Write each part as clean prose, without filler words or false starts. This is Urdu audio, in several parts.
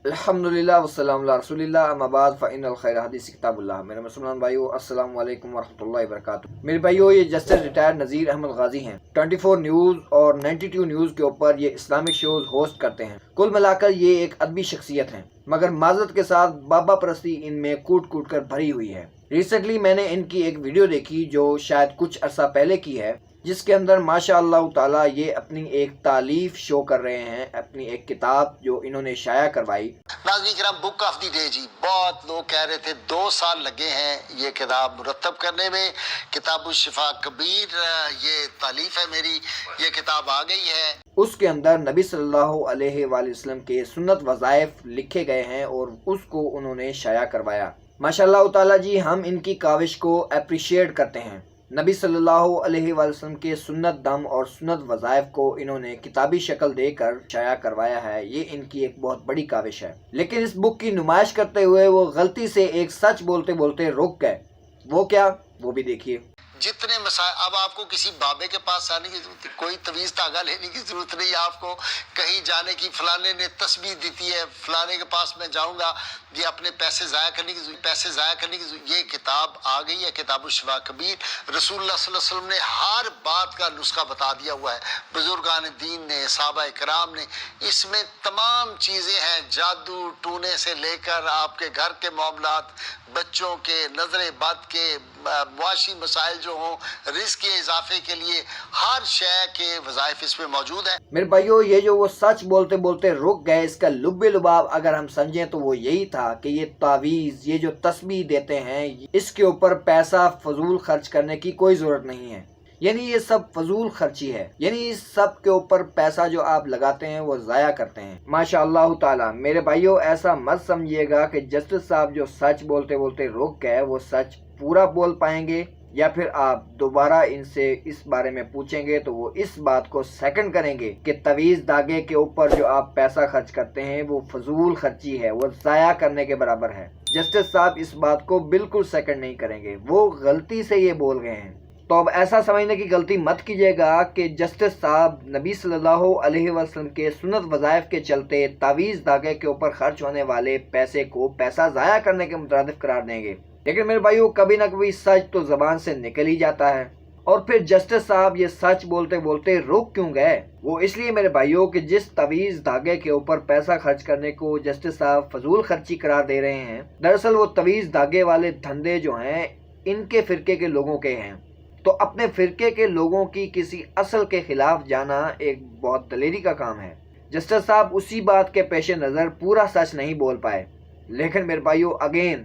الحمدللہ والسلام علی رسول اللہ اما بعد فإن الخیر حدیث کتاب اللہ۔ میرے مسلمان بھائیو السلام علیکم ورحمۃ اللہ وبرکاتہ۔ میرے بھائیو یہ جسٹس ریٹائرڈ نذیر احمد غازی ہیں، 24 نیوز اور 92 نیوز کے اوپر یہ اسلامک شوز ہوسٹ کرتے ہیں۔ کل ملا کر یہ ایک ادبی شخصیت ہیں، مگر معذرت کے ساتھ بابا پرستی ان میں کوٹ کوٹ کر بھری ہوئی ہے۔ ریسنٹلی میں نے ان کی ایک ویڈیو دیکھی جو شاید کچھ عرصہ پہلے کی ہے، جس کے اندر ماشاء اللہ تعالیٰ یہ اپنی ایک تالیف شو کر رہے ہیں، اپنی ایک کتاب جو انہوں نے شائع کروائی۔ ناظرین کرام، بک آف دی ڈے جی، بہت لوگ کہہ رہے تھے 2 سال لگے ہیں یہ کتاب مرتب کرنے میں۔ کتاب الشفا کبیر یہ تالیف ہے میری، یہ کتاب آ گئی ہے۔ اس کے اندر نبی صلی اللہ علیہ وآلہ وسلم کے سنت وظائف لکھے گئے ہیں اور اس کو انہوں نے شائع کروایا۔ ماشاء اللہ تعالیٰ جی، ہم ان کی کاوش کو اپریشیٹ کرتے ہیں۔ نبی صلی اللہ علیہ وآلہ وسلم کے سنت دم اور سنت وظائف کو انہوں نے کتابی شکل دے کر شائع کروایا ہے، یہ ان کی ایک بہت بڑی کاوش ہے۔ لیکن اس بک کی نمائش کرتے ہوئے وہ غلطی سے ایک سچ بولتے بولتے رک گئے۔ وہ کیا، وہ بھی دیکھیے۔ جتنے مسائل، اب آپ کو کسی بابے کے پاس آنے کی ضرورت نہیں، کوئی تویز دھاگا لینے کی ضرورت نہیں آپ کو، کہیں جانے کی فلانے نے تسبیح دیتی ہے فلانے کے پاس میں جاؤں گا، یہ اپنے پیسے ضائع کرنے کی ضرورت۔ یہ کتاب آ گئی ہے، کتاب الشفا کبیر۔ رسول اللہ صلی اللہ علیہ وسلم نے ہر بات کا نسخہ بتا دیا ہوا ہے، بزرگان دین نے، صحابہ کرام نے، اس میں تمام چیزیں ہیں، جادو ٹونے سے لے کر آپ کے گھر کے معاملات، بچوں کے، نظر بد کے، معاشی مسائل جو ہوں، رزق کے اضافے کے لیے ہر شے کے وظائف اس میں موجود ہیں۔ میرے بھائیو، یہ جو وہ سچ بولتے بولتے رک گئے، اس کا لب لباب اگر ہم سمجھیں تو وہ یہی تھا کہ یہ تعویذ، یہ جو تسبیح دیتے ہیں، اس کے اوپر پیسہ فضول خرچ کرنے کی کوئی ضرورت نہیں ہے، یعنی یہ سب فضول خرچی ہے، یعنی اس سب کے اوپر پیسہ جو آپ لگاتے ہیں وہ ضائع کرتے ہیں۔ ماشاء اللہ تعالیٰ میرے بھائیو، ایسا مت سمجھیے گا کہ جسٹس صاحب جو سچ بولتے بولتے رک گئے وہ سچ پورا بول پائیں گے، یا پھر آپ دوبارہ ان سے اس بارے میں پوچھیں گے تو وہ اس بات کو سیکنڈ کریں گے کہ تعویذ دھاگے کے اوپر جو آپ پیسہ خرچ کرتے ہیں وہ فضول خرچی ہے، وہ ضائع کرنے کے برابر ہے۔ جسٹس صاحب اس بات کو بالکل سیکنڈ نہیں کریں گے، وہ غلطی سے یہ بول گئے ہیں۔ تو اب ایسا سمجھنے کی غلطی مت کیجیے گا کہ جسٹس صاحب نبی صلی اللہ علیہ وسلم کے سنت وظائف کے چلتے تعویذ دھاگے کے اوپر خرچ ہونے والے پیسے کو پیسہ ضائع کرنے کے مترادف قرار دیں گے۔ لیکن میرے بھائیو، کبھی نہ کبھی سچ تو زبان سے نکل ہی جاتا ہے۔ اور پھر جسٹس صاحب یہ سچ بولتے بولتے رک کیوں گئے؟ وہ اس لیے میرے بھائیو کہ جس تعویذ دھاگے کے اوپر پیسہ خرچ کرنے کو جسٹس صاحب فضول خرچی قرار دے رہے ہیں، دراصل وہ تعویذ دھاگے والے دھندے جو ہیں ان کے فرقے کے لوگوں کے ہیں۔ تو اپنے فرقے کے لوگوں کی کسی اصل کے خلاف جانا ایک بہت دلیری کا کام ہے۔ جسٹس صاحب اسی بات کے پیش نظر پورا سچ نہیں بول پائے، لیکن میرے بھائیو اگین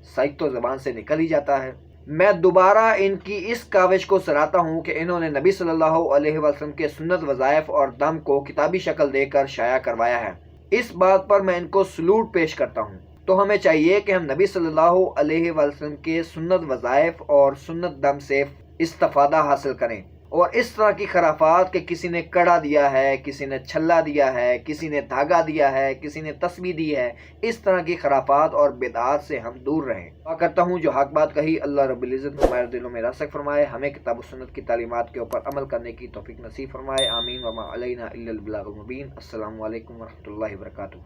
سچ تو زبان سے نکل ہی جاتا ہے۔ میں دوبارہ ان کی اس کاوش کو سراہتا ہوں کہ انہوں نے نبی صلی اللہ علیہ وسلم کے سنت وظائف اور دم کو کتابی شکل دے کر شائع کروایا ہے۔ اس بات پر میں ان کو سلوٹ پیش کرتا ہوں۔ تو ہمیں چاہیے کہ ہم نبی صلی اللہ علیہ وسلم کے سنت وظائف اور سنت دم سے استفادہ حاصل کریں، اور اس طرح کی خرافات کہ کسی نے کڑا دیا ہے، کسی نے چھلا دیا ہے، کسی نے دھاگا دیا ہے، کسی نے تسبیح دی ہے، اس طرح کی خرافات اور بدعات سے ہم دور رہیں۔ دعا کرتا ہوں جو حق بات کہی اللہ رب العزت ہمارے دلوں میں راسخ فرمائے، ہمیں کتاب و سنت کی تعلیمات کے اوپر عمل کرنے کی توفیق نصیب فرمائے، آمین۔ وما علینا الا البلاغ المبین۔ السلام علیکم ورحمۃ اللہ وبرکاتہ۔